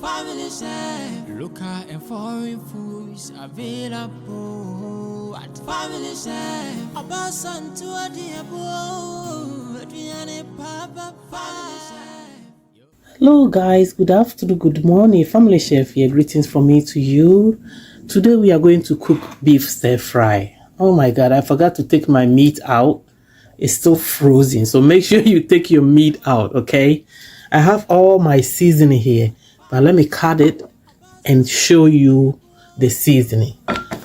Family Chef. Local and foreign foods available at Family Chef. Abasan to a diabo, Adriana Papa Family Chef. Hello guys, good afternoon, good morning. Family Chef here, greetings from me to you. Today we are going to cook beef stir fry. Oh my god, I forgot to take my meat out. It's still frozen, so make sure you take your meat out, okay? I have all my seasoning here, but let me cut it and show you the seasoning.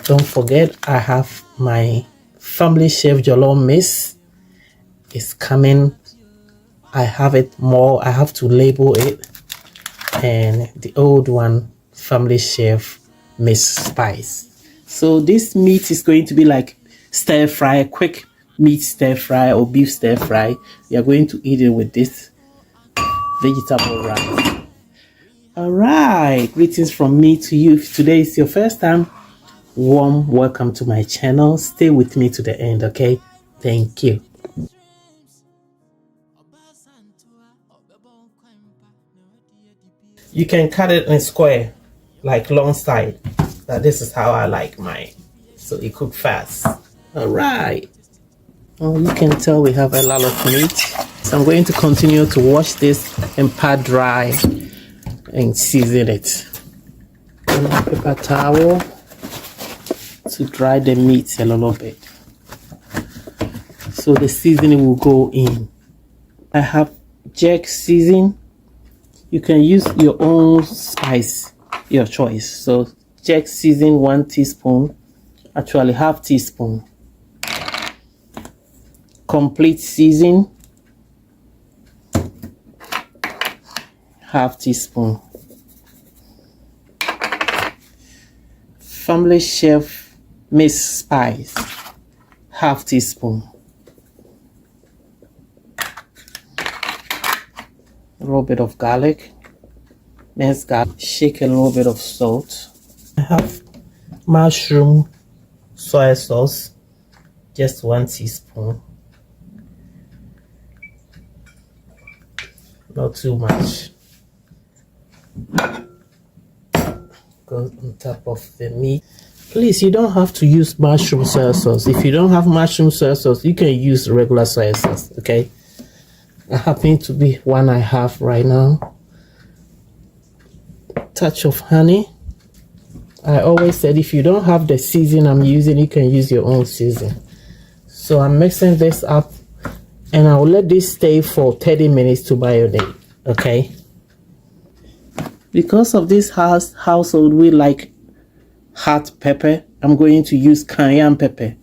Don't forget, I have my Family Chef Jollof mix. It's coming. I have it more. I have to label it. And the old one, Family Chef mix spice. So this meat is going to be like stir fry, quick meat stir fry or beef stir fry. We are going to eat it with this vegetable rice. All right, greetings from me to you. If today is your first time, warm welcome to my channel. Stay with me to the end, okay? Thank you. You can cut it in square, like long side. But this is how I like mine. So it cook fast. All right. Oh, you can tell we have a lot of meat. So I'm going to continue to wash this and pat dry and season it. And a paper towel to dry the meat a little bit. So the seasoning will go in. I have jerk seasoning. You can use your own spice, your choice. So jerk seasoning 1 teaspoon, actually half teaspoon. Complete seasoning half teaspoon. Family Chef mix spice half teaspoon. A little bit of garlic, minced garlic, shake a little bit of salt. I have mushroom soy sauce, just 1 teaspoon, not too much. Goes on top of the meat. Please, you don't have to use mushroom soy sauce. If you don't have mushroom soy sauce, you can use regular soy sauce, okay? I happen to be one I have right now. Touch of honey. I always said if you don't have the season I'm using, you can use your own season. So I'm mixing this up and I'll let this stay for 30 minutes to marinate, okay? Because of this household, we like hot pepper. I'm going to use cayenne pepper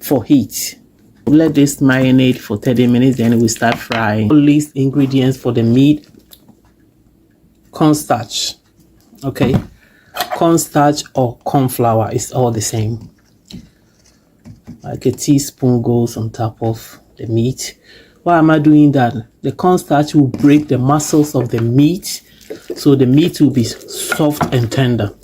for heat. Let this marinate for 30 minutes, then we start frying. Least ingredients for the meat: cornstarch. Okay, cornstarch or corn flour is all the same. Like a teaspoon goes on top of the meat. Why am I doing that? The cornstarch will break the muscles of the meat, so the meat will be soft and tender.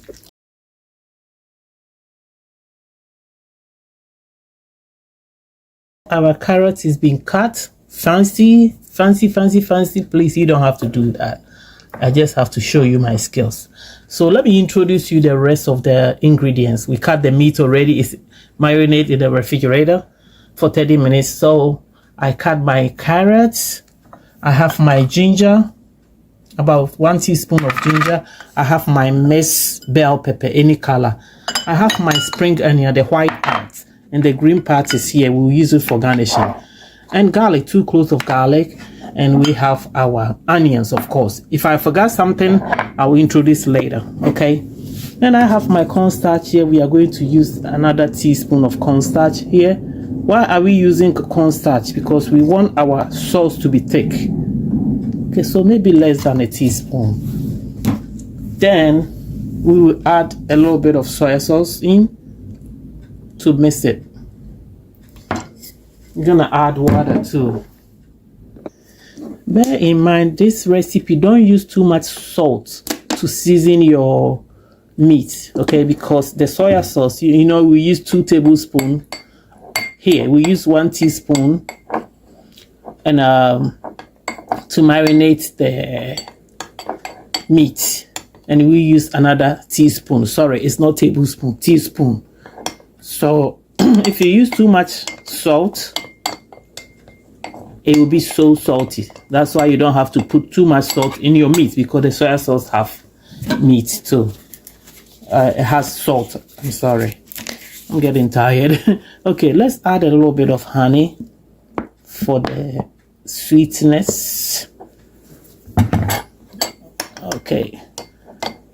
Our carrot is being cut. Fancy. Please, you don't have to do that. I just have to show you my skills. So let me introduce you the rest of the ingredients. We cut the meat already. It's marinated in the refrigerator for 30 minutes. So I cut my carrots. I have my ginger, about 1 teaspoon of ginger. I have my minced bell pepper, any color. I have my spring onion, the white part. And the green part is here. We'll use it for garnishing. And garlic, 2 cloves of garlic. And we have our onions, of course. If I forgot something, I will introduce later, okay? Then I have my cornstarch here. We are going to use another teaspoon of cornstarch here. Why are we using cornstarch? Because we want our sauce to be thick. Okay, so maybe less than a teaspoon. Then we will add a little bit of soy sauce in to mix it. I'm gonna add water too. Bear in mind, this recipe, don't use too much salt to season your meat, okay? Because the soy sauce, you know, we use 2 tablespoons. Here we use 1 teaspoon, and to marinate the meat. and we use another teaspoon. Sorry, it's not tablespoon, teaspoon. So if you use too much salt, it will be so salty. That's why you don't have to put too much salt in your meat, because the soy sauce have meat too. It has salt. I'm sorry, I'm getting tired. Okay, let's add a little bit of honey for the sweetness. Okay,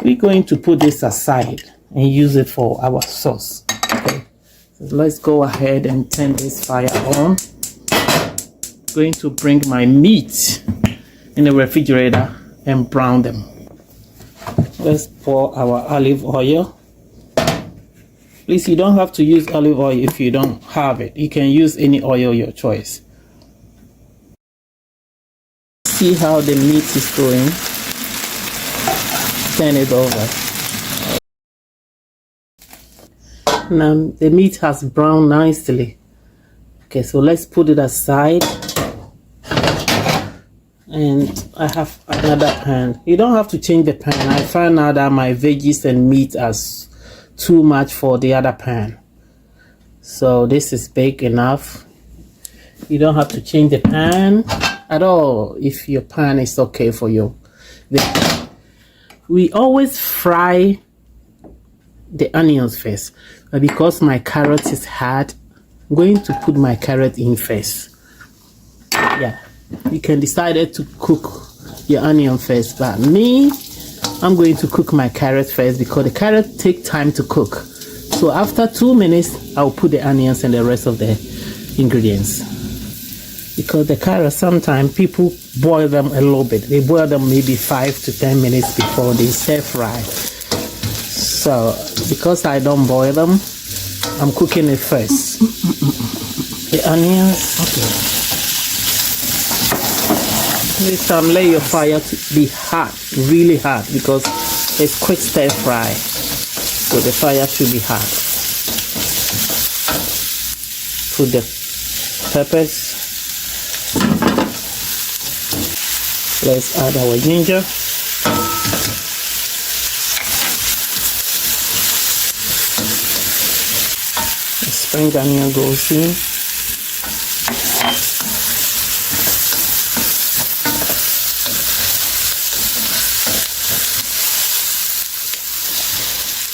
we're going to put this aside and use it for our sauce. Okay, so let's go ahead and turn this fire on. Going to bring my meat in the refrigerator and brown them. Let's pour our olive oil. Please, you don't have to use olive oil if you don't have it. You can use any oil your choice. See how the meat is going. Turn it over. Now the meat has browned nicely. Okay, so let's put it aside. And I have another pan. You don't have to change the pan. I found out that my veggies and meat are too much for the other pan. So this is big enough. You don't have to change the pan at all if your pan is okay for you. We always fry the onions first. But because my carrot is hard, I'm going to put my carrot in first. Yeah. You can decide to cook your onion first, but me, I'm going to cook my carrot first because the carrot take time to cook. So after 2 minutes, I'll put the onions and the rest of the ingredients. Because the carrots, sometimes people boil them a little bit. They boil them maybe 5 to 10 minutes before they stir fry. So because I don't boil them, I'm cooking it first. The onions, okay. This time let your fire to be hot, really hot, because it's quick stir fry. So the fire should be hot. Put the peppers. Let's add our ginger. The spring onion goes in.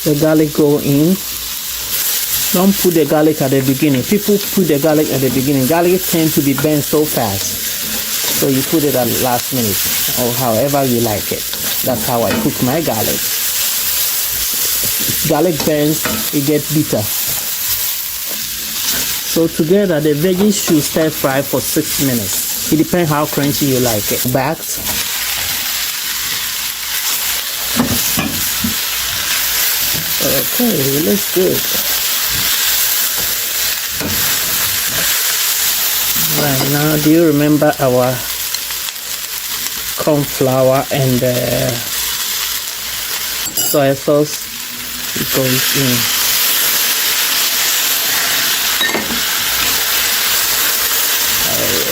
The garlic go in. Don't put the garlic at the beginning. People put the garlic at the beginning. Garlic tends to be burnt so fast. So you put it at the last minute or however you like it. That's how I cook my garlic. Garlic burns, it gets bitter. So together the veggies should stir fry for 6 minutes. It depends how crunchy you like it. Backed. Okay, it looks good. Right now, do you remember our corn flour and soy sauce? It goes in.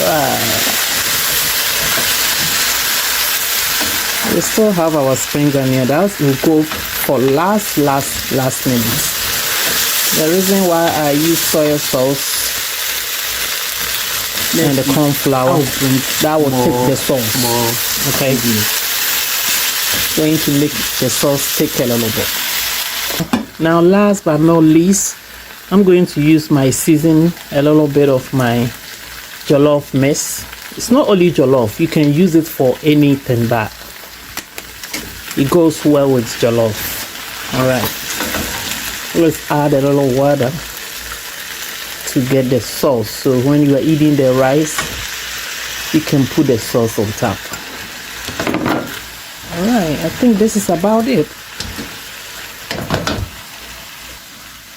Alright. We still have our spring onion. That will go for last minute. The reason why I use soy sauce and the corn flour, that will take the sauce. Okay, going to make the sauce take a little bit. Now, last but not least, I'm going to use my season, a little bit of my jollof mix. It's not only jollof; you can use it for anything, but it goes well with jollof. All right, let's add a little water to get the sauce. So when you are eating the rice, you can put the sauce on top. All right, I think this is about it.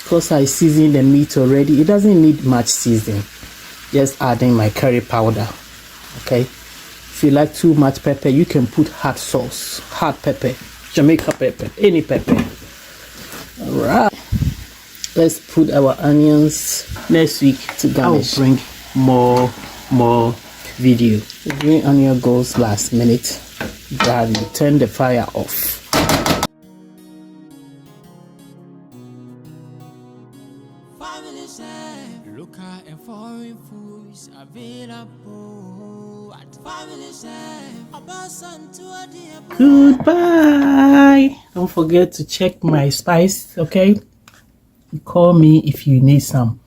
Because I seasoned the meat already, it doesn't need much seasoning. Just adding my curry powder. Okay. If you like too much pepper, you can put hot sauce, hot pepper, Jamaica pepper, any pepper. All right. Let's put our onions next week to garnish. I'll bring more video. The green onion goes last minute. Then you turn the fire off. family chef. Local and foreign foods available at family chef. Goodbye. Don't forget to check my spice, okay? Call me if you need some.